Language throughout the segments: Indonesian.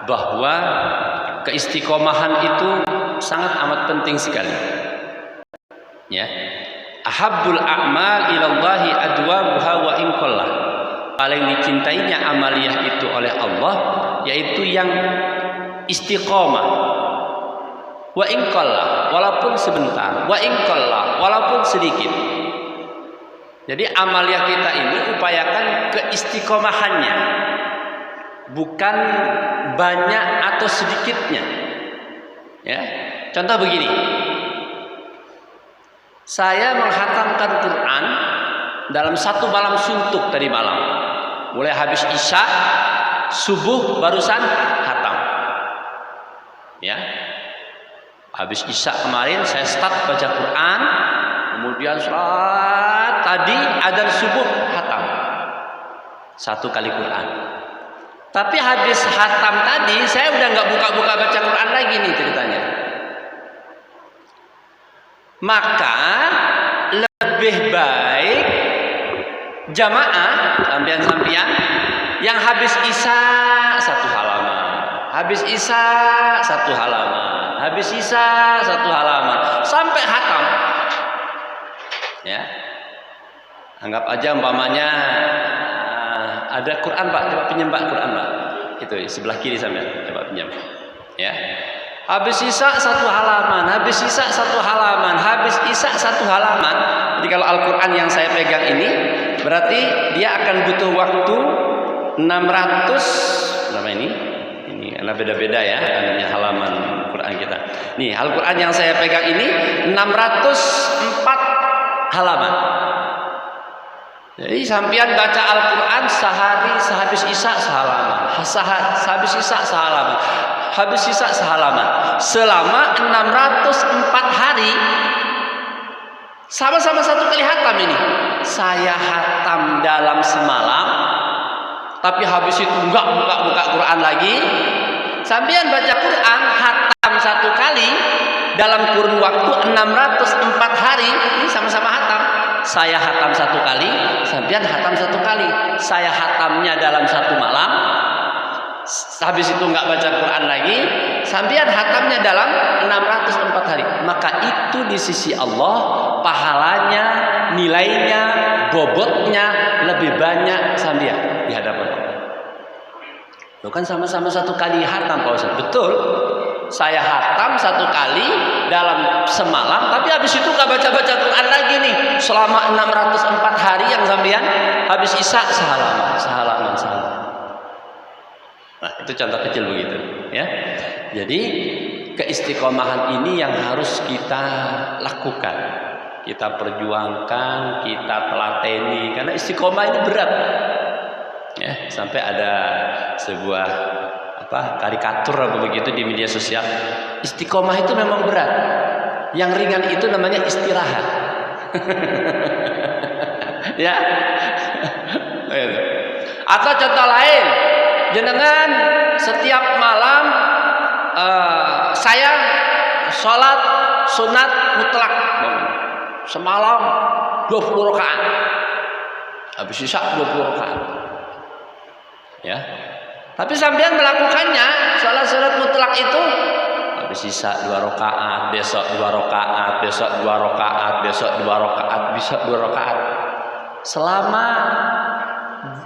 bahwa keistiqomahan itu sangat amat penting sekali. Ya. Ahabbul a'mal ilallahi adwamuha wa in qallah. Paling dicintainya amaliyah itu oleh Allah yaitu yang istiqomah. Wa in qallah, walaupun sebentar, wa in qallah, walaupun sedikit. Jadi amaliyah kita ini upayakan keistiqomahannya, bukan banyak atau sedikitnya. Ya. Contoh begini. Saya menghatamkan Quran dalam satu malam suntuk tadi malam. Mulai habis isya, subuh barusan hatam. Ya. Habis isya kemarin saya start baca Quran, kemudian sholat, tadi adzan subuh hatam. Satu kali Quran. Tapi habis hatam tadi saya udah nggak buka-buka baca Quran lagi nih ceritanya. Maka lebih baik jamaah sampian-sampian yang habis isya satu halaman, habis isya satu halaman, habis isya satu halaman sampai hatam. Ya, anggap aja umpamanya ada Quran Pak, coba pinjam Pak Quran Pak, itu sebelah kiri sampean, coba pinjam. Ya. Habis isya satu halaman, habis isya satu halaman, habis isya satu halaman. Jadi kalau Al-Quran yang saya pegang ini, berarti dia akan butuh waktu 600 berapa ini? Ini karena beda-beda ya, halaman Quran kita. Nih, Al-Quran yang saya pegang ini 604 halaman. Jadi sampian baca Al-Quran sehari sehabis isya sehalaman, sehabis isya sehalaman, habis isya sehalaman, selama 604 hari, sama-sama satu kali hatam ini. Saya hatam dalam semalam, tapi habis itu enggak buka Quran lagi. Sampian baca Quran hatam satu kali dalam kurun waktu 604 hari, ini sama-sama hatam. Saya hatam satu kali, sampean hatam satu kali. Saya hatamnya dalam satu malam, habis itu nggak baca Quran lagi, sampean hatamnya dalam 604 hari. Maka itu di sisi Allah pahalanya, nilainya, bobotnya lebih banyak sampean di hadapan Allah. Lo kan sama-sama satu kali hatam Pak Ustaz. Betul. Saya hatam satu kali dalam semalam, tapi habis itu nggak baca-baca Quran lagi nih selama 604 hari yang sampean habis isya sehalaman. Nah, itu contoh kecil begitu, ya. Jadi keistiqomahan ini yang harus kita lakukan, kita perjuangkan, kita telateni, karena istiqomah ini berat. Ya, sampai ada sebuah karikatur apa begitu di media sosial. Istiqomah itu memang berat. Yang ringan itu namanya istirahat. Ya. Atau contoh lain, jenengan setiap malam saya sholat sunat mutlak semalam 20 rakaat. Habis isya 20 rakaat. Ya. Tapi sampean melakukannya salat mutlak itu habis isya 2 rakaat, besok 2 rakaat, besok 2 rakaat, besok 2 rakaat, besok 2 rakaat. Selama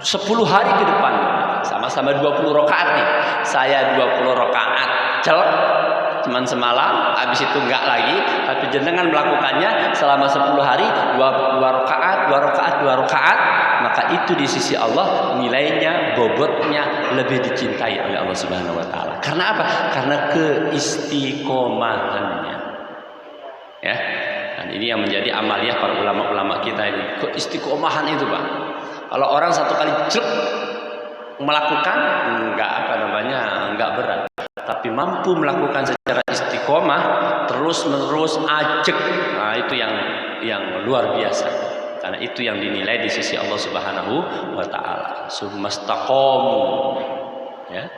10 hari ke depan. Sama-sama 20 rakaat nih. Saya 20 rakaat celek cuman semalam, habis itu enggak lagi, tapi jenengan melakukannya selama 10 hari, 2 rakaat, 2 rakaat, 2 rakaat, maka itu di sisi Allah nilainya, bobotnya lebih dicintai oleh Allah Subhanahu wa taala. Karena apa? Karena keistiqomahannya. Ya. Dan ini yang menjadi amaliyah para ulama-ulama kita ini. Keistiqomahan itu, Pak. Kalau orang satu kali jelek melakukan enggak berat. Tapi mampu melakukan secara istiqomah terus-menerus ajek. Nah, itu yang luar biasa. Karena itu yang dinilai di sisi Allah Subhanahu wa taala. Sumastaqamu. Ya.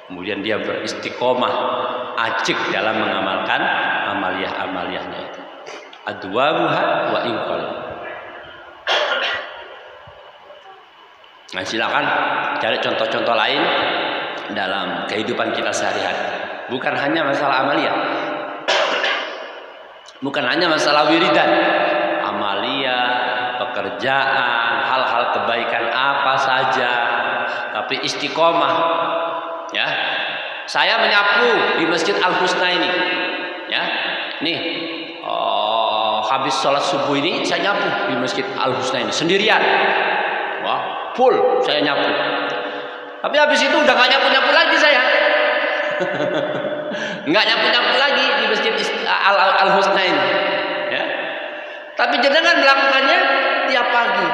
Kemudian dia beristiqomah, ajek dalam mengamalkan amaliyah-amaliyahnya itu. Adwamuha wa inqal. Nah, silakan cari contoh-contoh lain dalam kehidupan kita sehari-hari. Bukan hanya masalah amalia, bukan hanya masalah wiridan, amalia, pekerjaan, hal-hal kebaikan apa saja, tapi istiqomah. Ya, saya menyapu di Masjid Al-Husna ini. Ya, nih habis sholat subuh ini saya nyapu di Masjid Al-Husna ini sendirian. Wah, full saya nyapu. Tapi habis itu udah nggak nyapu-nyapu lagi saya. Nggak nyapu-nyapu lagi di Masjid Al-Husna ini. Ya. Tapi jenengan melakukannya tiap pagi.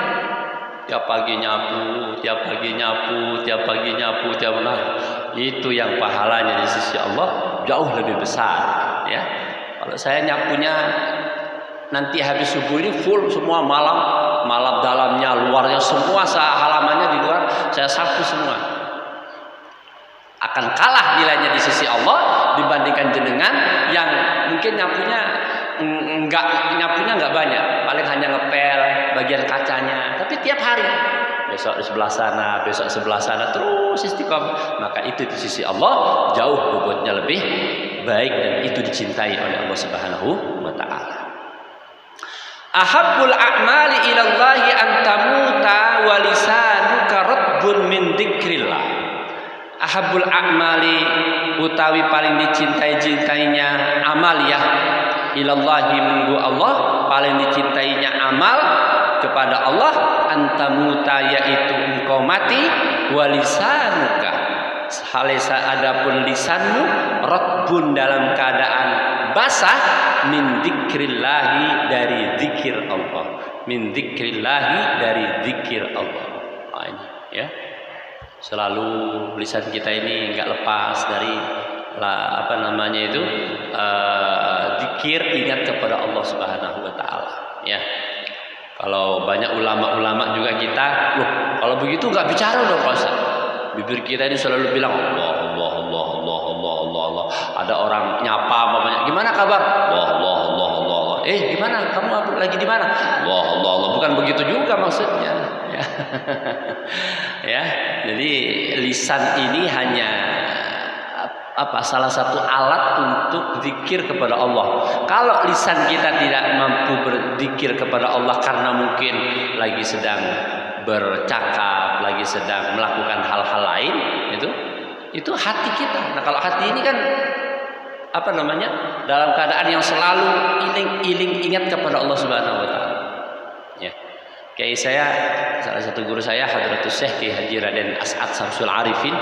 Tiap pagi nyapu, tiap pagi nyapu, tiap pagi nyapu, tiap nah, itu yang pahalanya di sisi Allah jauh lebih besar. Ya. Kalau saya nyapunya nanti habis subuh ini full semua, malam dalamnya, luarnya semua, halamannya di luar saya sapu semua. Akan kalah nilainya di sisi Allah dibandingkan jenengan yang mungkin nyapunya nggak banyak, paling hanya ngepel bagian kacanya, tapi tiap hari besok di sebelah sana, besok sebelah sana, terus istiqomah. Maka itu di sisi Allah jauh bobotnya lebih baik dan itu dicintai oleh Allah Subhanahu wa taala. Ahabbul a'mali ilallahi an tamuta wa lisanuka radbun min dzikrillah. Ahabbul a'mali utawi paling dicintai-cintainya amal ya ilallahi munggu Allah, paling dicintainya amal kepada Allah antamuta yaitu engkau mati walisanuka halisa adapun lisanmu radbun dalam keadaan basah min dzikrillahi dari zikir Allah, min dzikrillahi dari zikir Allah. Nah, ini ya, selalu lisan kita ini enggak lepas dari zikir, ingat kepada Allah Subhanahu wa taala. Ya. Kalau banyak ulama-ulama juga kita, loh, kalau begitu enggak bicara dong Pak Ustaz. Bibir kita ini selalu bilang Allah, Allah, Allah, Allah, Allah, Allah, Allah. Ada orang nyapa mamanya, gimana kabar? Allah, Allah, Allah, Allah, Allah. Gimana? Kamu lagi di mana? Allah, Allah, Allah. Bukan begitu juga maksudnya. Ya. Ya. Jadi lisan ini hanya salah satu alat untuk zikir kepada Allah. Kalau lisan kita tidak mampu berzikir kepada Allah karena mungkin lagi sedang bercakap, lagi sedang melakukan hal-hal lain, itu hati kita. Nah, kalau hati ini kan dalam keadaan yang selalu iling ingat kepada Allah Subhanahu wa taala. Ya. Kayak salah satu guru saya Hadratus Syekh Kiai Haji Raden As'ad Samsul Arifin,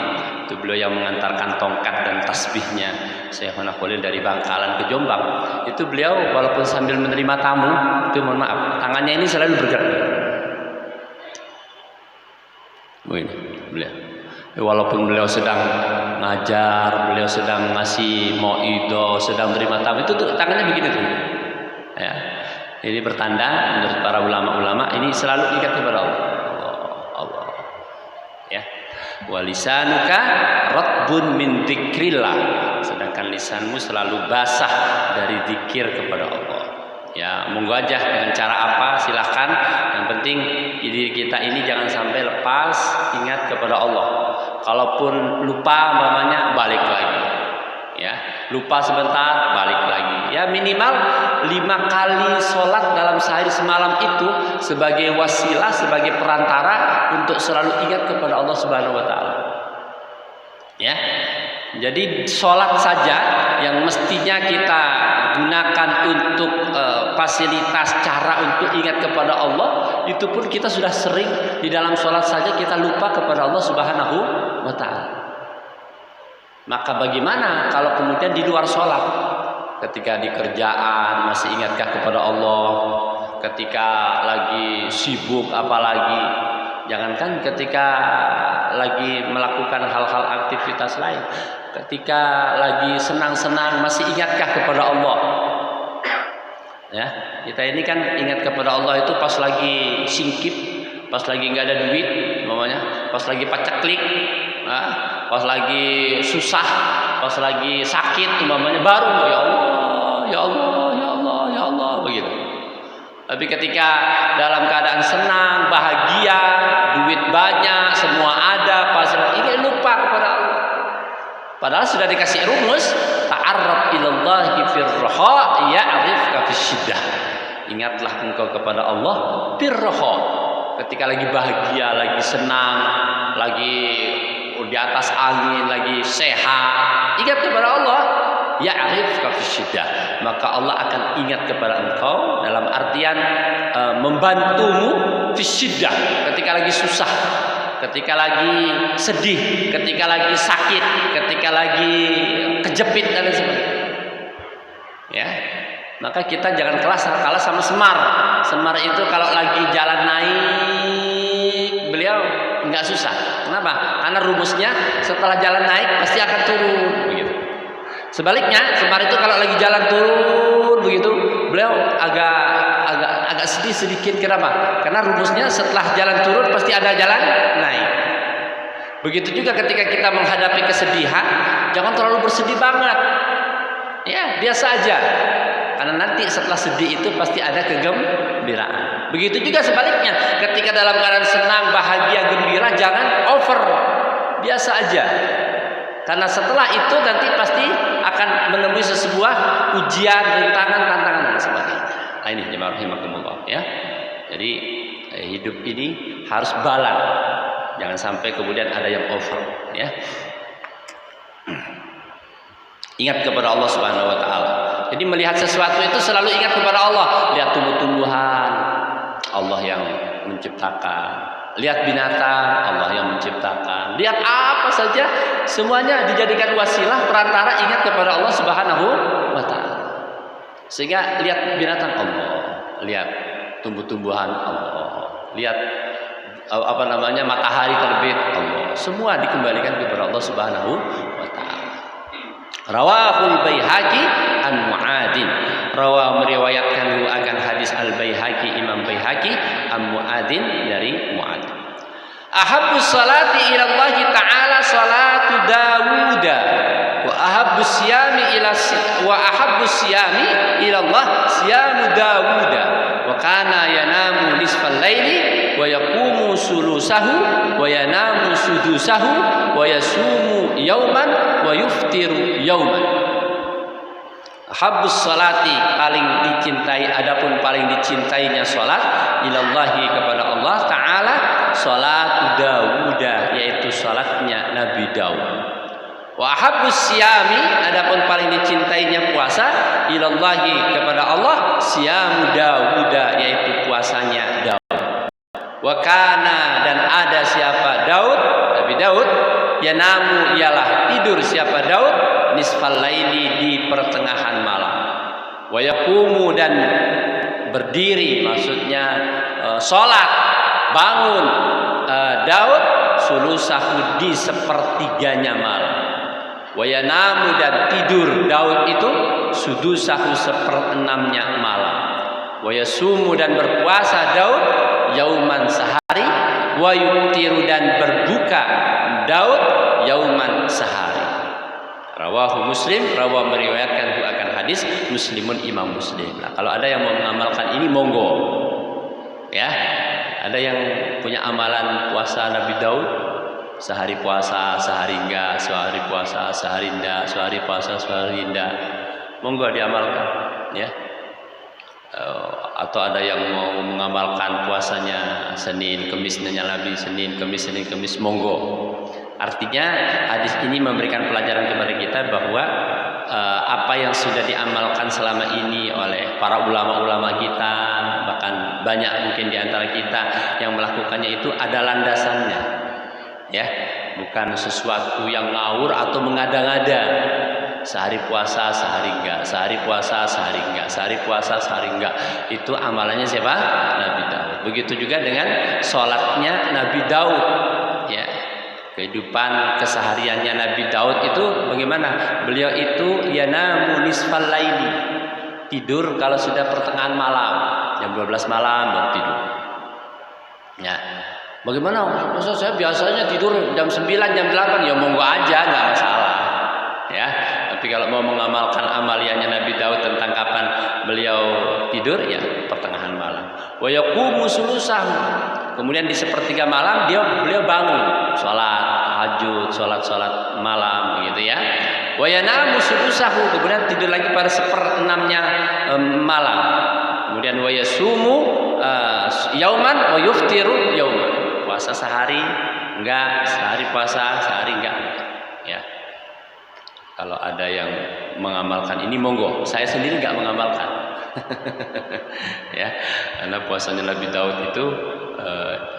itu beliau yang mengantarkan tongkat dan tasbihnya Syekhuna Khalil dari Bangkalan ke Jombang. Itu beliau walaupun sambil menerima tamu, itu mohon maaf, tangannya ini selalu bergerak. Ini beliau. Walaupun beliau sedang ngajar, beliau sedang ngasih mauidhah, sedang menerima tamu, itu tuh tangannya begini tuh. Ya. Ini pertanda menurut para ulama-ulama ini selalu ingat kepada Allah. Allah. Ya. Walisanuka radbun min dzikrillah. Sedangkan lisanmu selalu basah dari zikir kepada Allah. Ya, monggo aja dengan cara apa silahkan. Yang penting diri kita ini jangan sampai lepas ingat kepada Allah. Kalaupun lupa umpamanya balik lagi. Ya, lupa sebentar balik lagi. Ya, minimal 5 kali sholat dalam sehari semalam itu sebagai wasilah, sebagai perantara untuk selalu ingat kepada Allah Subhanahu wa taala. Ya. Jadi sholat saja yang mestinya kita gunakan untuk fasilitas cara untuk ingat kepada Allah, itu pun kita sudah sering di dalam sholat saja kita lupa kepada Allah Subhanahu wa taala. Maka bagaimana kalau kemudian di luar sholat, ketika di kerjaan masih ingatkah kepada Allah, ketika lagi sibuk apalagi, jangankan ketika lagi melakukan hal-hal aktivitas lain, ketika lagi senang-senang masih ingatkah kepada Allah? Ya, kita ini kan ingat kepada Allah itu pas lagi singkip, pas lagi nggak ada duit, namanya, pas lagi paceklik, pas lagi susah, pas lagi sakit, umpamanya baru ya Allah, ya Allah, ya Allah, ya Allah begitu. Tapi ketika dalam keadaan senang, bahagia, duit banyak, semua ada, pas ingin lupa kepada Allah. Padahal sudah dikasih rumus, ta'arraf ilallahi firraha ya'rifka fisyiddah. Ingatlah engkau kepada Allah firraha, ketika lagi bahagia, lagi senang, lagi di atas angin, lagi sehat. Ingat kepada Allah, ya'rifka fisyiddah, maka Allah akan ingat kepada engkau dalam artian membantumu fisyiddah, ketika lagi susah, ketika lagi sedih, ketika lagi sakit, ketika lagi kejepit dan lain sebagainya. Ya, maka kita jangan kalah sama Semar. Semar itu kalau lagi jalan naik, beliau nggak susah. Kenapa? Karena rumusnya setelah jalan naik pasti akan turun. Begitu. Sebaliknya, Semar itu kalau lagi jalan turun begitu, beliau agak sedih sedikit. Kenapa? Karena rumusnya setelah jalan turun pasti ada jalan naik. Begitu juga ketika kita menghadapi kesedihan, jangan terlalu bersedih banget. Ya, biasa aja. Karena nanti setelah sedih itu pasti ada kegembiraan. Begitu juga sebaliknya, ketika dalam keadaan senang, bahagia, gembira, jangan over. Biasa aja. Karena setelah itu nanti pasti akan menemui sebuah ujian, rintangan, tantangan dan sebagainya. Nah ini jemaah rahimakumullah ya. Jadi hidup ini harus balance. Jangan sampai kemudian ada yang over ya. Ingat kepada Allah Subhanahu wa taala. Jadi melihat sesuatu itu selalu ingat kepada Allah. Lihat tumbuh-tumbuhan, Allah yang menciptakan. Lihat binatang, Allah yang menciptakan. Lihat apa saja, semuanya dijadikan wasilah perantara ingat kepada Allah Subhanahu wa taala. Sehingga lihat binatang Allah, lihat tumbuh-tumbuhan Allah, lihat matahari terbit Allah. Semua dikembalikan kepada Allah Subhanahu wa taala. Rawahul Baihaqi an Mu'adin. Meriwayatkan akan hadis Al-Baihaqi, Imam Baihaqi an Mu'adin dari Mu'ad. Ahabbus salati ila Allah ta'ala salatu Dawud wa ahabbus siyami ila Allah siyamu Dawud wa kana yanamu nisfal laili wa yaqumu sulusahu wa yanamu sudusahu wa yasumu yauman wa yuftiru yauman. Habbus salati, paling dicintai, adapun paling dicintainya salat ilallahi kepada Allah taala salat Dawud, yaitu salatnya Nabi Daud. Wa habbus siyami, adapun paling dicintainya puasa ilallahi kepada Allah siyamu Dawud, yaitu puasanya Daud. Wa kana, dan ada siapa Daud, Nabi Daud, yanamu ialah tidur siapa Daud nisfal laili, di pertengahan malam. Wa yaqumu, dan berdiri, maksudnya salat, bangun Daud sulusahu, di sepertiganya malam. Wa yanamu, dan tidur Daud itu sudusahu, seperenamnya malam. Wa yasumu, dan berpuasa Daud yauman, sehari. Wa yuftiru, dan berbuka Daud yauman, sehari. Rawahu Muslim, meriwayatkan akan hadis Muslimun, Imam Muslim. Nah, kalau ada yang mau mengamalkan ini monggo. Ya. Ada yang punya amalan puasa Nabi Daud, sehari puasa, sehari enggak, sehari puasa, sehari enggak, sehari puasa, sehari enggak. Monggo diamalkan, ya. Atau ada yang mau mengamalkan puasanya Senin, Kemis, Nabi, Senin, Kemis, monggo. Artinya hadis ini memberikan pelajaran kepada kita bahwa apa yang sudah diamalkan selama ini oleh para ulama-ulama kita, bahkan banyak mungkin di antara kita yang melakukannya, itu ada landasannya, ya, bukan sesuatu yang ngawur atau mengada-ngada. Sehari puasa, sehari enggak, sehari puasa, sehari enggak, sehari puasa, sehari enggak. Itu amalannya siapa? Nabi Daud. Begitu juga dengan sholatnya Nabi Daud, ya. Kehidupan kesehariannya Nabi Daud itu bagaimana? Beliau itu yanamu nisfal laili, tidur kalau sudah pertengahan malam, jam 12 malam baru tidur. Ya. Bagaimana? Maksud saya biasanya tidur jam 9, jam 8, ya monggo aja, nggak masalah. Ya. Tapi kalau mau mengamalkan amaliannya Nabi Daud tentang kapan beliau tidur, ya pertengahan malam. Wa yaqumu sulusahu. Kemudian di sepertiga malam beliau bangun, sholat tahajud, sholat malam, gitu ya. Wa yanamu sudusahu, kemudian tidur lagi pada 1/6-nya malam. Kemudian wa yasumu yauman wa yuftiru yauman. Puasa sehari enggak, sehari puasa, sehari enggak. Ya. Kalau ada yang mengamalkan ini monggo, saya sendiri enggak mengamalkan. Ya, karena puasanya Nabi Daud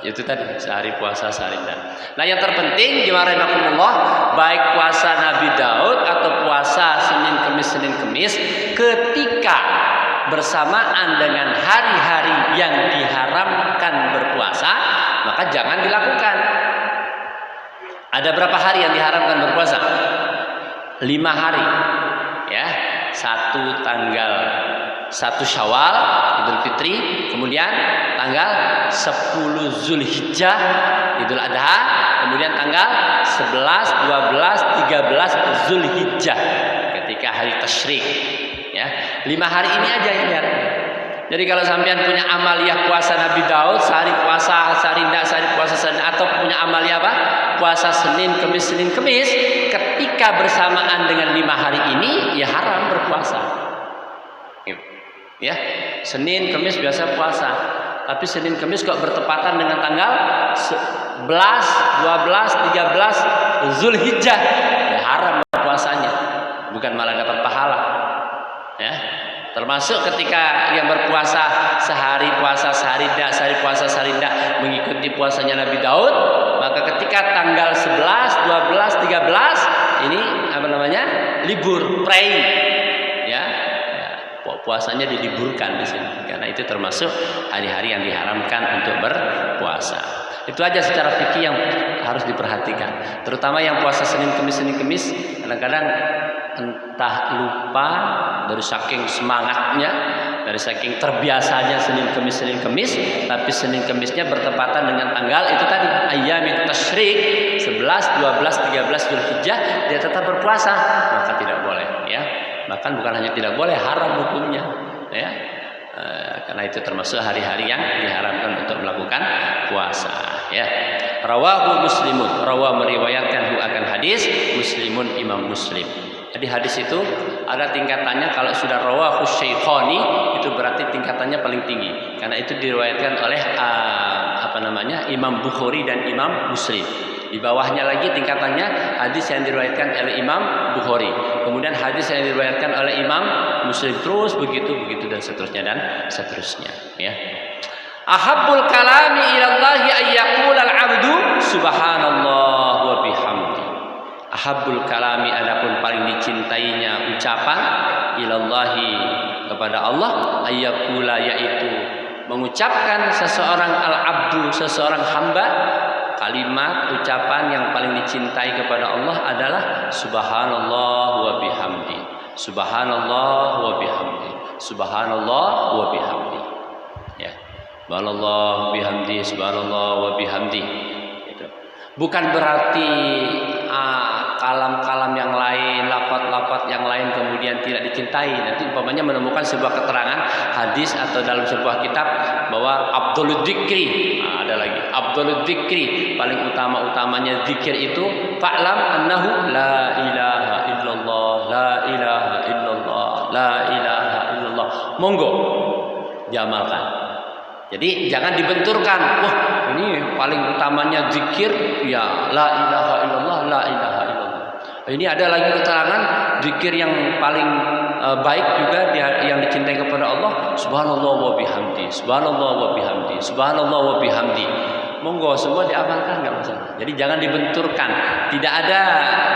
itu tadi sehari puasa sehari enggak. Nah, yang terpenting dimarahimakumullah, baik puasa Nabi Daud atau puasa Senin Kemis ketika bersamaan dengan hari-hari yang diharamkan berpuasa, maka jangan dilakukan. Ada berapa hari yang diharamkan berpuasa? 5 hari. Ya, 1 tanggal 1 Syawal Idul Fitri, kemudian tanggal 10 Zulhijjah Idul Adha, kemudian tanggal 11, 12, 13 Zulhijjah ketika hari tasyrik. Ya, 5 hari ini aja yang diharamkan. Jadi kalau sampean punya amaliyah puasa Nabi Daud, sehari puasa, sehari enggak, sehari puasa, sehari enggak, atau punya amaliyah apa? Puasa Senin Kemis, ketika bersamaan dengan 5 hari ini, ya haram berpuasa. Ya, Senin Kemis biasa puasa, tapi Senin Kemis kok bertepatan dengan tanggal 11, 12, 13 Zulhijjah, ya haram berpuasanya, bukan malah dapat pahala. Ya. Termasuk ketika yang berpuasa sehari puasa sehari tidak, sehari puasa sehari tidak, mengikuti puasanya Nabi Daud, maka ketika tanggal 11, 12, 13 ini apa namanya? Libur, pray. Ya. Puasanya diliburkan di sini karena itu termasuk hari-hari yang diharamkan untuk berpuasa. Itu aja secara fikih yang harus diperhatikan. Terutama yang puasa Senin Kemis kadang-kadang entah lupa dari saking semangatnya, dari saking terbiasanya Senin Kemis, tapi Senin Kemisnya bertepatan dengan tanggal itu tadi ayyamit tasyrik 11, 12, 13 Zulhijjah, dia tetap berpuasa, maka tidak boleh ya. Bahkan bukan hanya tidak boleh, haram hukumnya ya. Karena itu termasuk hari-hari yang diharamkan untuk melakukan puasa ya. Rawahu Muslimun, meriwayatkan akan hadis Muslimun, Imam Muslim. Jadi hadis itu ada tingkatannya, kalau sudah rawahu Syaikhani itu berarti tingkatannya paling tinggi karena itu diriwayatkan oleh Imam Bukhari dan Imam Muslim. Di bawahnya lagi tingkatannya hadis yang diriwayatkan oleh Imam Bukhari, kemudian hadis yang diriwayatkan oleh Imam Muslim, terus begitu dan seterusnya ya. Ahabbul kalami ilallahi ayyaqul al-'abdu subhanallah wa bihamdi. Ahabbul kalami, adapun paling dicintainya ucapan, ilallahi, kepada Allah, ayyaqula, yaitu mengucapkan seseorang al-'abdu, seseorang hamba, kalimat ucapan yang paling dicintai kepada Allah adalah subhanallah wa bihamdi. Subhanallah wa bihamdi. Subhanallah wa bihamdi. Ya. Subhanallah bihamdi, subhanallah wa bihamdi. Itu. Bukan berarti kalam-kalam yang lain, lafaz-lafaz yang lain kemudian tidak dicintai. Nanti umpamanya menemukan sebuah keterangan hadis atau dalam sebuah kitab bahwa Abdul Dzikri, ada lagi Abdul Dzikri, paling utama-utamanya zikir itu fa'lam annahu la ilaha illallah, la ilaha illallah, la ilaha illallah. Monggo diamalkan. Jadi jangan dibenturkan. Wah, ini paling utamanya zikir ya la ilaha illallah, la ilaha illallah. Ini ada lagi keterangan zikir yang paling baik juga yang dicintai kepada Allah, subhanallah wa bihamdi, subhanallah wa bihamdi, subhanallah wa bihamdi. Monggo semua diamalkan, enggak masalah. Jadi jangan dibenturkan. Tidak ada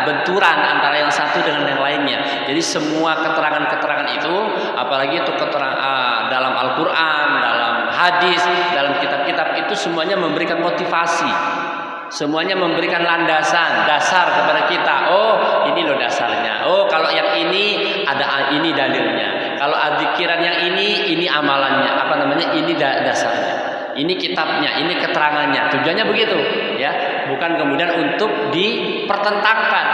benturan antara yang satu dengan yang lainnya. Jadi semua keterangan-keterangan itu, apalagi itu keterangan dalam Al-Qur'an, dalam hadis, dalam kitab-kitab itu semuanya memberikan motivasi. Semuanya memberikan landasan, dasar kepada kita. Oh, ini loh dasarnya. Oh, kalau yang ini ada ini dalilnya. Kalau adzikiran yang ini amalannya. Apa namanya? Ini dasarnya. Ini kitabnya, ini keterangannya. Tujuannya begitu, ya. Bukan kemudian untuk dipertentangkan.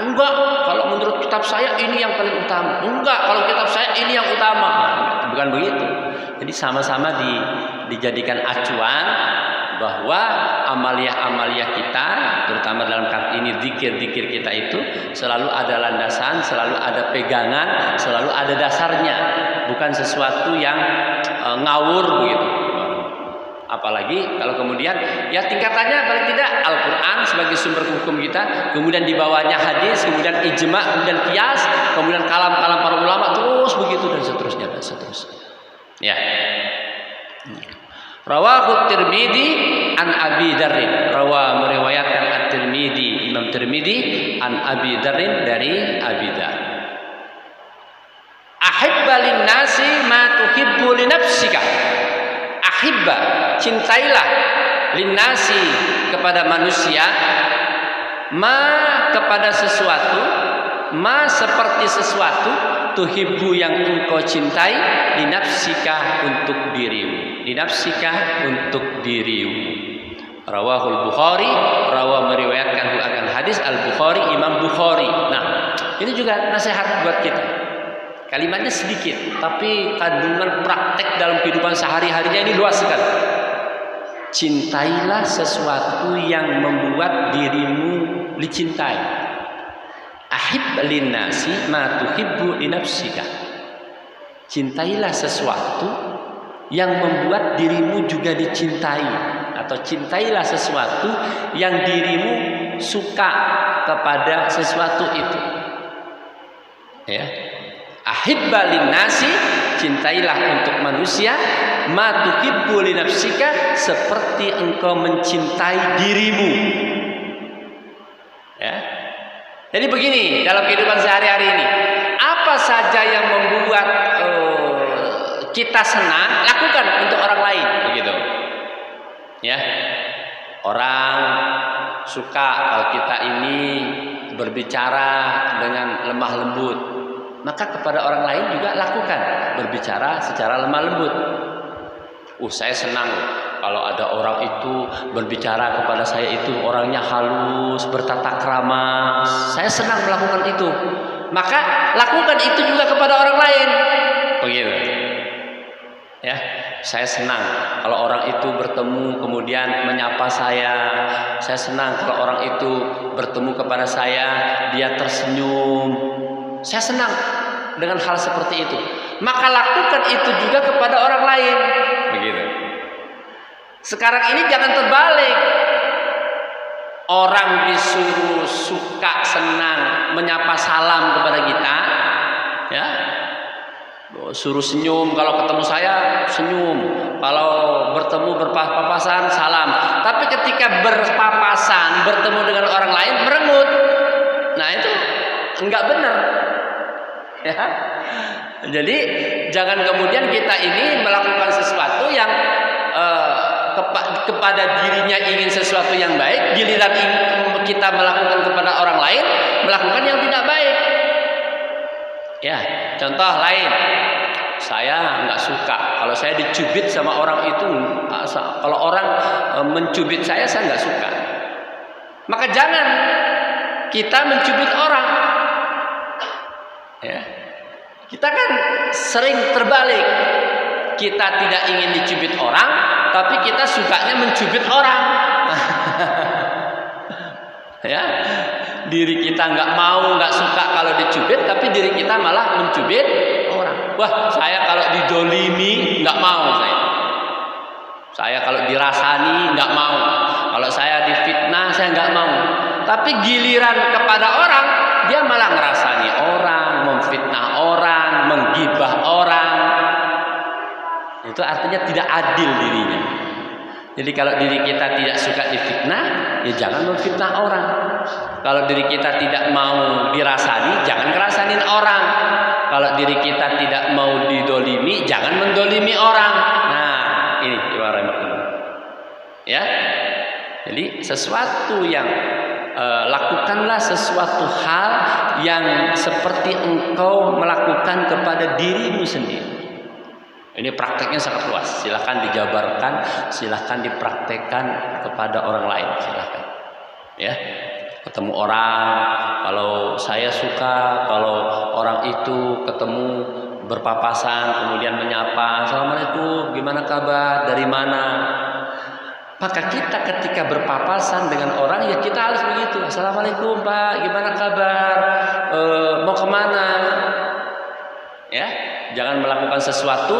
Enggak, kalau menurut kitab saya ini yang paling utama. Enggak, kalau kitab saya ini yang utama. Bukan begitu. Jadi sama-sama dijadikan acuan bahwa amalia-amalia kita, terutama dalam kali ini zikir-zikir kita itu selalu ada landasan, selalu ada pegangan, selalu ada dasarnya, bukan sesuatu yang ngawur begitu. Apalagi kalau kemudian ya tingkatannya paling tidak Al-Quran sebagai sumber hukum kita, kemudian di bawahnya hadis, kemudian ijma, kemudian qiyas, kemudian kalam-kalam para ulama, terus begitu dan seterusnya dan seterusnya. Ya. Rawahu Tirmidzi an Abi Dzarrin. Meriwayatkan At-Tirmidzi, Imam Tirmidzi an Abi Dzarrin dari Abi Dzar. Ahibba lin-nasi ma tuhibbu li nafsika. Ahibba, cintailah linnasi kepada manusia, ma kepada sesuatu, ma seperti sesuatu, tuhibbu yang engkau cintai, linafsika untuk dirimu, linafsika untuk dirimu. Rawahul Bukhari, meriwayatkan akan hadis Al-Bukhari, Imam Bukhari. Nah, ini juga nasihat buat kita. Kalimatnya sedikit, tapi kandungan praktek dalam kehidupan sehari-harinya ini luas sekali. Cintailah sesuatu yang membuat dirimu dicintai. Ahib linnasi ma tuhibbu li nafsika. Cintailah sesuatu yang membuat dirimu juga dicintai, atau cintailah sesuatu yang dirimu suka kepada sesuatu itu. Ya. Ahibba linnasi, cintailah untuk manusia, ma tuhibbu li nafsika, seperti engkau mencintai dirimu. Ya. Jadi begini, dalam kehidupan sehari-hari ini, apa saja yang membuat kita senang, lakukan untuk orang lain, begitu. Ya. Orang suka kalau kita ini berbicara dengan lemah lembut, maka kepada orang lain juga lakukan berbicara secara lemah lembut. Saya senang kalau ada orang itu berbicara kepada saya itu orangnya halus, bertata krama. Saya senang melakukan itu. Maka lakukan itu juga kepada orang lain. Begitu. Ya, saya senang kalau orang itu bertemu kemudian menyapa saya. Saya senang kalau orang itu bertemu kepada saya, dia tersenyum. Saya senang dengan hal seperti itu. Maka lakukan itu juga kepada orang lain. Begitu. Sekarang ini jangan terbalik. Orang disuruh suka, senang, menyapa salam kepada kita, ya, suruh senyum. Kalau ketemu saya senyum, kalau bertemu berpapasan salam. Tapi ketika berpapasan, bertemu dengan orang lain merengut. Nah itu enggak benar. Ya. Jadi jangan kemudian kita ini melakukan sesuatu yang kepada dirinya ingin sesuatu yang baik, giliran kita melakukan kepada orang lain melakukan yang tidak baik. Ya, contoh lain, saya nggak suka kalau saya dicubit sama orang itu. Kalau orang mencubit saya nggak suka. Maka jangan kita mencubit orang. Ya. Kita kan sering terbalik. Kita tidak ingin dicubit orang, tapi kita sukanya mencubit orang. Ya, diri kita nggak suka kalau dicubit, tapi diri kita malah mencubit orang. Wah, saya kalau didolimi nggak mau saya. Saya kalau dirasani nggak mau. Kalau saya difitnah saya nggak mau. Tapi giliran kepada orang, dia malah ngerasani orang, memfitnah orang, menggibah orang. Itu artinya tidak adil dirinya. Jadi kalau diri kita tidak suka difitnah, ya jangan memfitnah orang. Kalau diri kita tidak mau dirasani, jangan ngerasanin orang. Kalau diri kita tidak mau didolimi, jangan mendolimi orang. Nah, ini ya. Jadi sesuatu yang lakukanlah sesuatu hal yang seperti engkau melakukan kepada dirimu sendiri. Ini prakteknya sangat luas. Silahkan dijabarkan, silahkan dipraktekkan kepada orang lain. Silahkan. Ya, ketemu orang. Kalau saya suka kalau orang itu ketemu berpapasan, kemudian menyapa, assalamualaikum, gimana kabar, dari mana? Maka kita ketika berpapasan dengan orang ya kita harus begitu. Assalamualaikum Pak, gimana kabar? Mau kemana? Ya, jangan melakukan sesuatu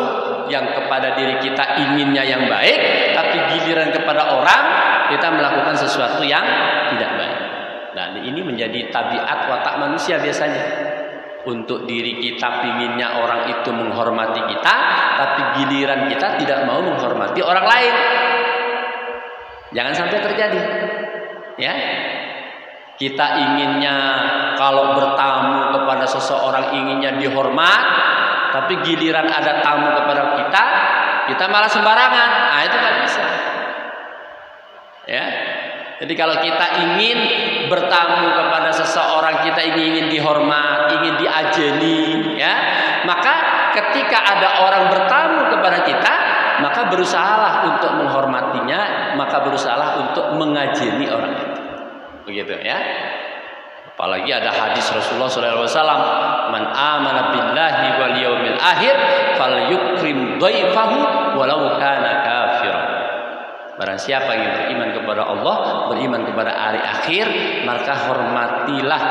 yang kepada diri kita inginnya yang baik, tapi giliran kepada orang kita melakukan sesuatu yang tidak baik. Nah, ini menjadi tabiat watak manusia biasanya. Untuk diri kita pinginnya orang itu menghormati kita, tapi giliran kita tidak mau menghormati orang lain. Jangan sampai terjadi, ya. Kita inginnya kalau bertamu kepada seseorang inginnya dihormat, tapi giliran ada tamu kepada kita malah sembarangan. Nah, itu nggak bisa, ya. Jadi kalau kita ingin bertamu kepada seseorang, kita ingin dihormat, ingin diajeni, ya. Maka ketika ada orang bertamu kepada kita, maka berusahalah untuk menghormatinya, maka berusahalah untuk mengajeni orang itu. Begitu, ya. Apalagi ada hadis Rasulullah SAW, man amana billahi wal yaumil akhir falyukrim dhaifahu walau kana kafiran. Barang siapa yang beriman kepada Allah, beriman kepada hari akhir, maka hormatilah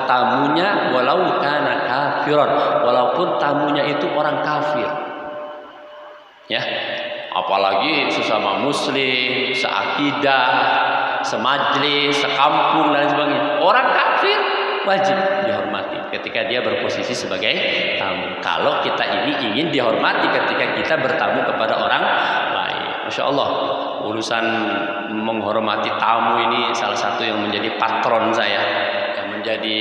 tamunya walau kana kafiran, walaupun tamunya itu orang kafir. Ya, apalagi sesama muslim, seakidah, semajlis, sekampung dan sebagainya. Orang kafir wajib dihormati ketika dia berposisi sebagai tamu. Kalau kita ini ingin dihormati ketika kita bertamu kepada orang lain. Masya Allah, urusan menghormati tamu ini salah satu yang menjadi patron saya, yang menjadi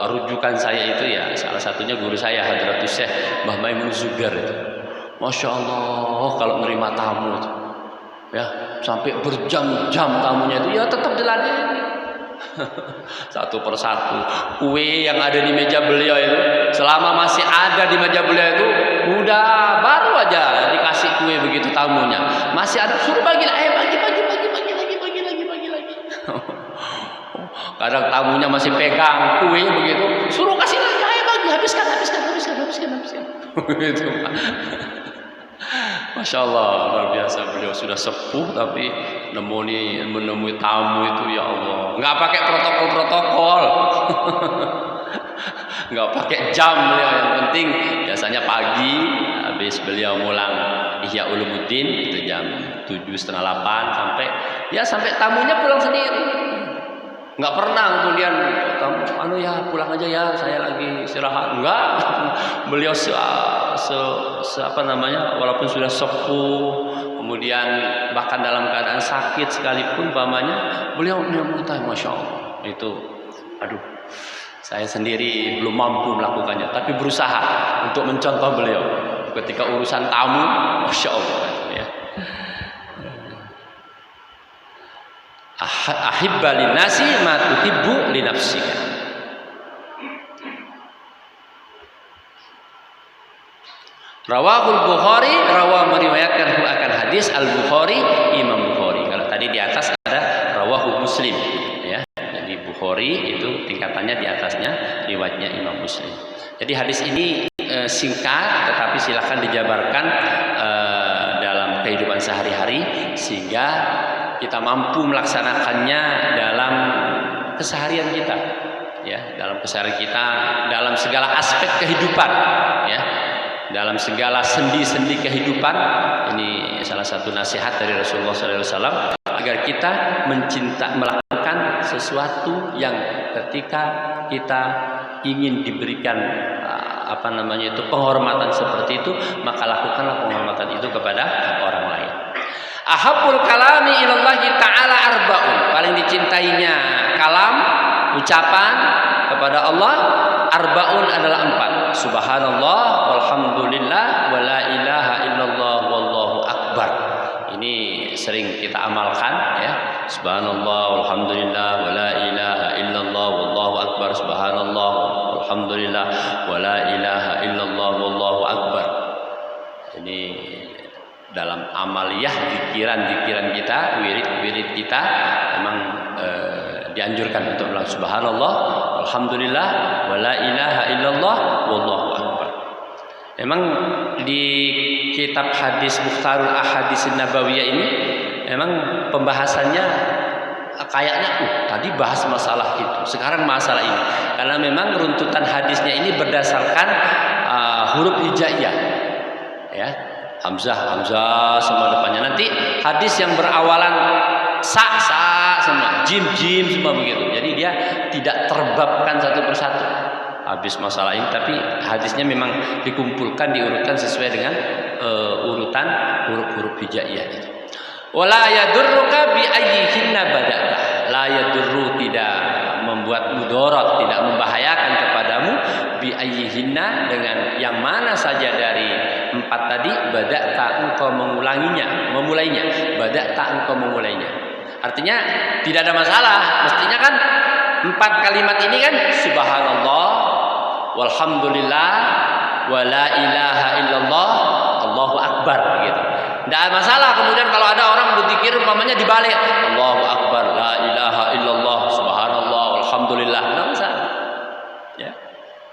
rujukan saya itu ya salah satunya guru saya Hadratus Syekh Mbah Maimun Zubair itu. Masya Allah, kalau menerima tamu itu, ya sampai berjam-jam tamunya itu ya tetap diladeni. Satu persatu kue yang ada di meja beliau itu, selama masih ada di meja beliau itu, udah baru aja dikasih kue begitu tamunya masih ada, suruh bagi lagi. Kadang tamunya masih pegang kue begitu, suruh kasih lagi, ayo bagi, habiskan. Begitu. Masya Allah, luar biasa, beliau sudah sepuh tapi menemui tamu itu, ya Allah, nggak pakai protokol, nggak pakai jam beliau. Yang penting biasanya pagi habis beliau mulang Ihya Ulumuddin itu jam 7:30 sampai tamunya pulang sendiri. Nggak pernah kemudian tamu pulang aja ya, saya lagi istirahat. Enggak, beliau walaupun sudah sepuh, kemudian bahkan dalam keadaan sakit sekalipun pamannya, beliau menyambut. Masya Allah, itu saya sendiri belum mampu melakukannya, tapi berusaha untuk mencontoh beliau ketika urusan tamu. Masya Allah, ya. Ahibba linnasi ma tuhibbu li nafsika. Rawahul Bukhari, meriwayatkan akan hadis Al-Bukhari, Imam Bukhari. Kalau tadi di atas ada rawahu Muslim, ya. Jadi Bukhari itu tingkatannya di atasnya riwayatnya Imam Muslim. Jadi hadis ini singkat tetapi silakan dijabarkan dalam kehidupan sehari-hari sehingga kita mampu melaksanakannya dalam keseharian kita, ya, dalam keseharian kita, dalam segala aspek kehidupan, ya, dalam segala sendi-sendi kehidupan. Ini salah satu nasihat dari Rasulullah SAW agar kita melakukan sesuatu yang ketika kita ingin diberikan penghormatan seperti itu, maka lakukanlah penghormatan itu kepada orang lain. Ahabbul kalami ilallahi ta'ala arba'un. Paling dicintainya kalam, ucapan kepada Allah, arba'un adalah 4. Subhanallah, walhamdulillah, wa la ilaha illallah, wallahu akbar. Ini sering kita amalkan, ya. Subhanallah, walhamdulillah, wa la ilaha illallah, wallahu akbar. Subhanallah, walhamdulillah, wa la ilaha illallah, wallahu akbar. Ini dalam amaliyah zikiran kita, wirid kita memang dianjurkan untuk bilang subhanallah, alhamdulillah, wa la ilaha illallah, wallahu akbar. Memang di kitab hadis Mukhtarul Ahadits Nabawiyah ini memang pembahasannya kayaknya tadi bahas masalah itu, sekarang masalah ini. Karena memang runtutan hadisnya ini berdasarkan huruf hijaiyah. Ya. Hamzah semua depannya. Nanti hadis yang berawalan sa semua, jim semua begitu. Jadi dia tidak terbabkan satu persatu. Habis masalah ini, tapi hadisnya memang dikumpulkan, diurutkan sesuai dengan urutan huruf-huruf hijaiyah itu. Wala yadurruka bi ayyihinna bada'ta. La yadurru, tidak membuat mudarat, tidak membahayakan kepadamu bi ayyihinna, dengan yang mana saja dari 4 tadi, bada'ta, engkau memulainya. Bada'ta, engkau memulainya. Artinya tidak ada masalah. Mestinya kan 4 kalimat ini kan subhanallah, walhamdulillah, wala ilaha illallah, Allahu akbar gitu. Tidak ada masalah. Kemudian kalau ada orang berzikir umpamanya dibalik, Allahu akbar, la ilaha illallah, subhanallah, walhamdulillah, tidak masalah. Ya.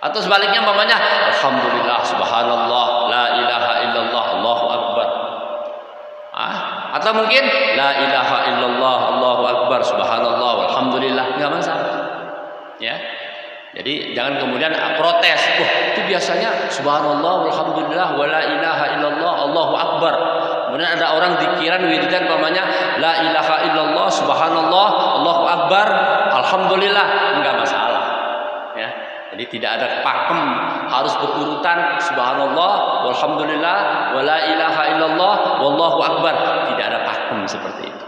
Atau sebaliknya umpamanya alhamdulillah, subhanallah, la ilaha illallah, Allahu akbar. Atau mungkin la ilaha illallah, Allahu akbar, subhanallah, walhamdulillah, enggak masalah. Ya. Jadi jangan kemudian protes. Itu biasanya subhanallah, walhamdulillah, wala ilaha illallah, Allahu akbar. Kemudian ada orang zikiran wiridan umpamanya la ilaha illallah, subhanallah, Allahu akbar, alhamdulillah, enggak masalah. Ya. Jadi tidak ada pakem, harus berurutan subhanallah, walhamdulillah, wala ilaha illallah, wallahu akbar. Tidak ada pakem seperti itu.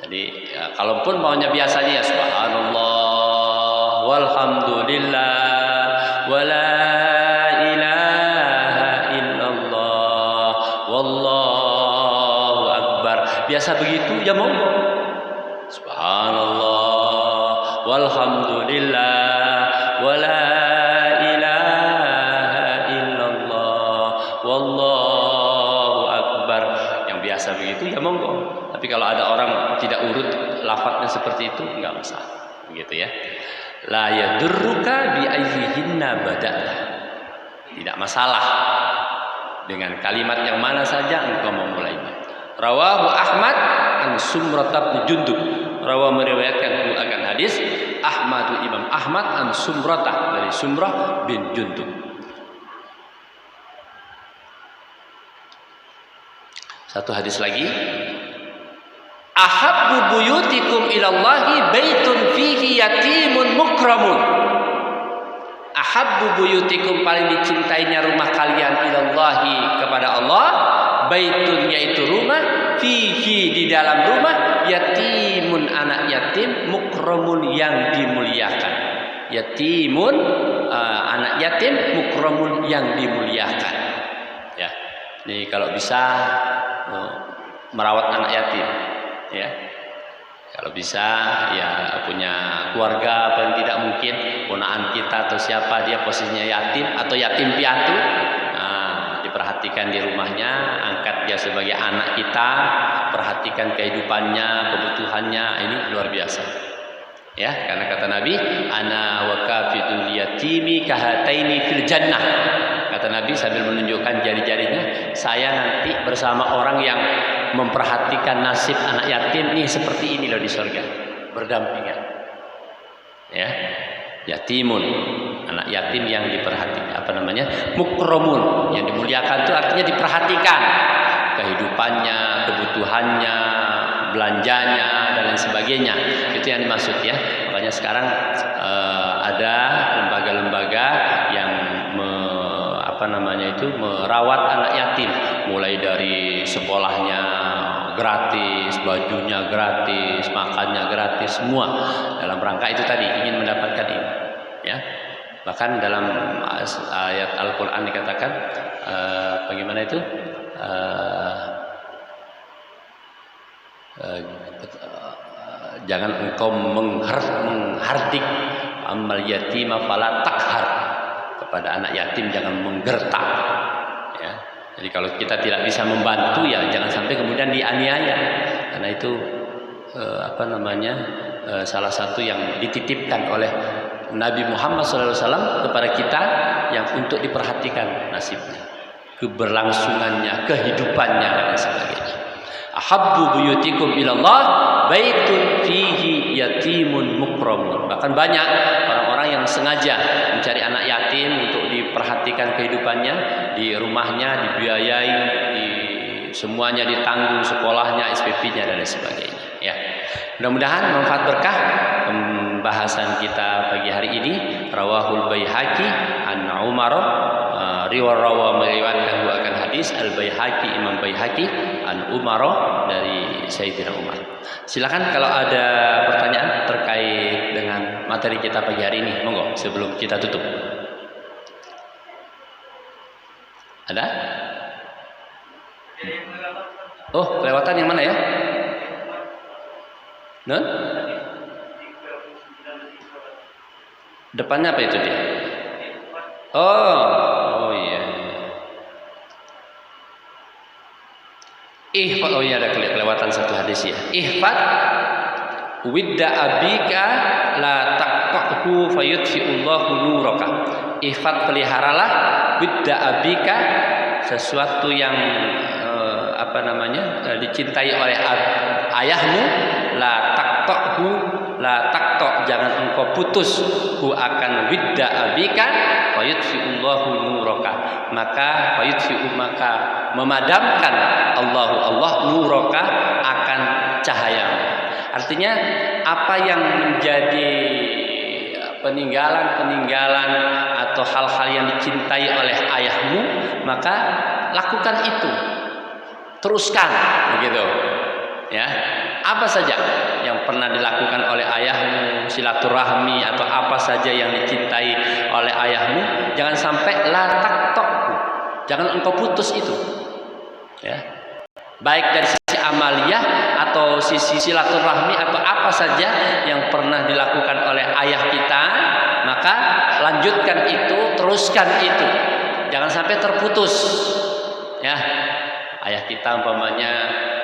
Jadi ya, kalaupun maunya biasanya ya subhanallah, walhamdulillah, wala ilaha illallah, wallahu akbar. Biasa begitu ya monggo. Subhanallah, walhamdulillah, wala ilaha illallah, wallahu akbar. Yang biasa begitu ya monggo. Tapi kalau ada orang tidak urut lafadznya seperti itu, enggak masalah. Begitu ya. La yadurruka bi ayyihinna bada'ta. Tidak masalah dengan kalimat yang mana saja engkau memulainya. Rawahu Ahmad an Sumrah bin Jundub. Rawa meriwayatkan akan hadis Imam Ahmad an Sumrah, dari Sumrah bin Jundub. Satu hadis lagi. Ahabbu buyutikum ilallahi baitun fihi yatimun mukramun. Ahabbu buyutikum, paling dicintainya rumah kalian ilallahi, kepada Allah, baitun, yaitu rumah, fihi, di dalam rumah, yatimun, anak yatim, mukramun, yang dimuliakan. Yatimun, anak yatim, mukramun, yang dimuliakan. Ya. Ini kalau bisa merawat anak yatim. Ya, kalau bisa ya punya keluarga, paling tidak mungkin ponaan kita atau siapa dia posisinya yatim atau yatim piatu, diperhatikan di rumahnya, angkat dia sebagai anak kita, perhatikan kehidupannya, kebutuhannya, ini luar biasa. Ya, karena kata Nabi, ana wa kafidul yatimi kahataini fil jannah. Kata Nabi sambil menunjukkan jari-jarinya, saya nanti bersama orang yang memperhatikan nasib anak yatim nih seperti ini loh di surga, berdampingan. Ya, yatimun, anak yatim yang diperhatikan, apa namanya, mukramun, yang dimuliakan itu artinya diperhatikan kehidupannya, kebutuhannya, belanjanya dan lain sebagainya. Itu yang dimaksud ya. Makanya sekarang ada lembaga-lembaga yang merawat anak yatim, mulai dari sekolahnya gratis, bajunya gratis, makannya gratis, semua dalam rangka itu tadi, ingin mendapatkan ini. Ya, bahkan dalam ayat Al-Quran dikatakan bagaimana itu, jangan engkau menghardik amal yatima fala takhar, kepada anak yatim jangan menggertak. Ya, jadi kalau kita tidak bisa membantu ya jangan sampai kemudian dianiaya, karena itu salah satu yang dititipkan oleh Nabi Muhammad SAW kepada kita, yang untuk diperhatikan nasibnya. keberlangsungannya, kehidupannya dan sebagainya. Ahabbu buyutikum ilallah baitun fihi yatimun mukramun. Bahkan banyak orang-orang yang sengaja mencari anak yatim untuk diperhatikan kehidupannya, di rumahnya dibiayai, semuanya ditanggung, sekolahnya, SPP-nya dan sebagainya. Ya, mudah-mudahan manfaat berkah pembahasan kita pagi hari ini. Rawahul Baihaqi an Umar, meriwayatkan akan hadis Al Baihaqi, Imam Baihaqi an Umar dari Sayyidina Umar. Silakan kalau ada pertanyaan terkait dengan materi kita pagi hari ini, monggo sebelum kita tutup. Ada? Oh, kelewatan yang mana ya? Nah? Depannya apa itu dia? Oh iya. Ihfad, oh iya ada kelewatan satu hadis ya. Ihfad widda abika la taqtahu fayudfi'ullahu nuraka. Ihfad, peliharalah widda abika, sesuatu yang dicintai oleh ayahmu, la taqta, jangan engkau putus hu akan widda abika fayudfi'ullahu nuraka, maka memadamkan Allah nuraka akan cahayamu. Artinya apa yang menjadi peninggalan atau hal-hal yang dicintai oleh ayahmu, maka lakukan itu, teruskan begitu ya. Apa saja yang pernah dilakukan oleh ayahmu, silaturahmi atau apa saja yang dicintai oleh ayahmu, jangan sampai la taqtahu, jangan engkau putus itu ya. Baik dari sisi amaliyah atau sisi silaturahmi atau apa saja yang pernah dilakukan oleh ayah kita, maka lanjutkan itu, teruskan itu, jangan sampai terputus ya. Ayah kita umpamanya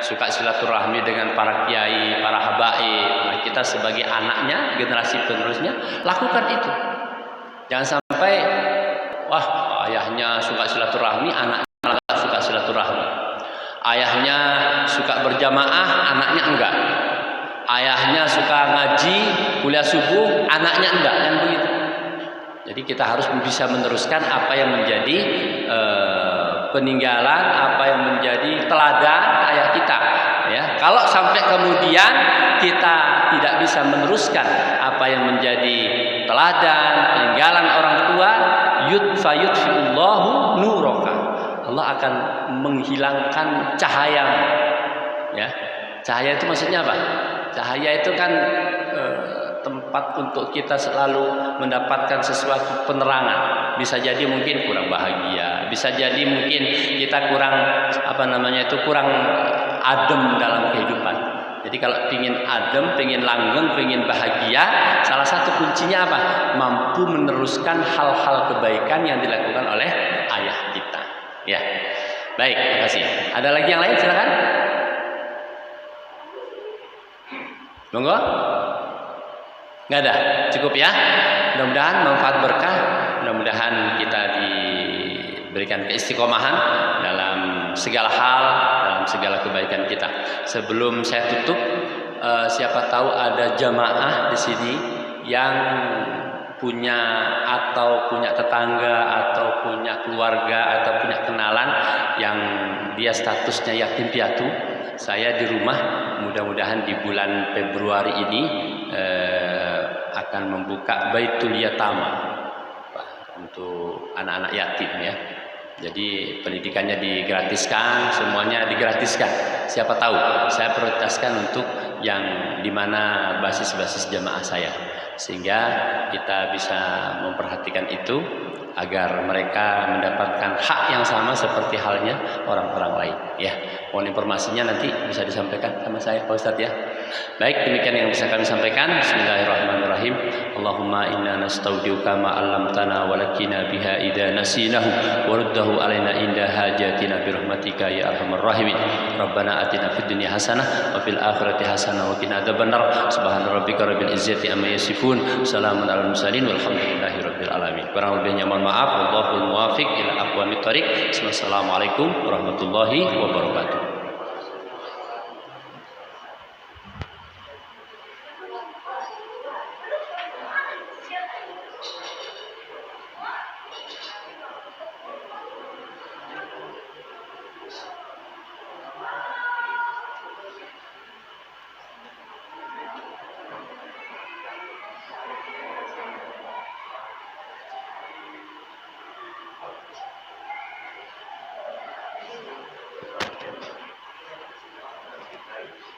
suka silaturahmi dengan para kiai, para habaib, nah kita sebagai anaknya, generasi penerusnya, lakukan itu. Jangan sampai wah ayahnya suka silaturahmi, anaknya malah suka silaturahmi. Ayahnya suka berjamaah, anaknya enggak. Ayahnya suka ngaji, kuliah subuh, anaknya enggak, yang begitu. Jadi kita harus bisa meneruskan apa yang menjadi peninggalan, apa yang menjadi teladan ayah kita ya. Kalau sampai kemudian kita tidak bisa meneruskan apa yang menjadi teladan, peninggalan orang tua, yudfayudfiullahu nuraka, Allah akan menghilangkan cahaya ya. Cahaya itu maksudnya apa? Cahaya itu kan tempat untuk kita selalu mendapatkan sesuatu penerangan. Bisa jadi mungkin kurang bahagia, bisa jadi mungkin kita kurang kurang adem dalam kehidupan. Jadi kalau pingin adem, pingin langgeng, pingin bahagia, salah satu kuncinya apa? Mampu meneruskan hal-hal kebaikan yang dilakukan oleh ayah kita ya. Baik, terima kasih. Ada lagi yang lain, silakan. Monggo. Nggak ada, cukup ya. Mudah-mudahan manfaat berkah, mudah-mudahan kita diberikan keistiqomahan dalam segala hal, dalam segala kebaikan kita. Sebelum saya tutup, siapa tahu ada jamaah di sini yang punya tetangga atau punya keluarga atau punya kenalan yang dia statusnya yatim piatu. Saya di rumah, mudah-mudahan di bulan Februari ini akan membuka Baitul Yatama untuk anak-anak yatim ya. Jadi pendidikannya digratiskan, semuanya digratiskan. Siapa tahu saya prioritaskan untuk yang dimana basis-basis jamaah saya, sehingga kita bisa memperhatikan itu agar mereka mendapatkan hak yang sama seperti halnya orang-orang lain ya. Mohon informasinya nanti bisa disampaikan sama saya Pak Ustadz ya. Baik, demikian yang bisa kami sampaikan. Bismillahirrahmanirrahim. Allahumma inna nastaudiuka ma 'allamtana wa lakina biha idza nasinahu waruddahu alaina inda hajatina bi rahmatika ya arhamar rahimin. Rabbana atina fid dunya hasanah wa fil akhirati hasanah hasanah wa qina adzabannar. Subhana rabbika rabbil izzati amma yasifun, salamun alal mursalin walhamdulillahi rabbil alamin. Kurang lebihnya mohon maaf. Wallahul muwaffiq ila aqwamit thoriq. Wassalamualaikum warahmatullahi wabarakatuh.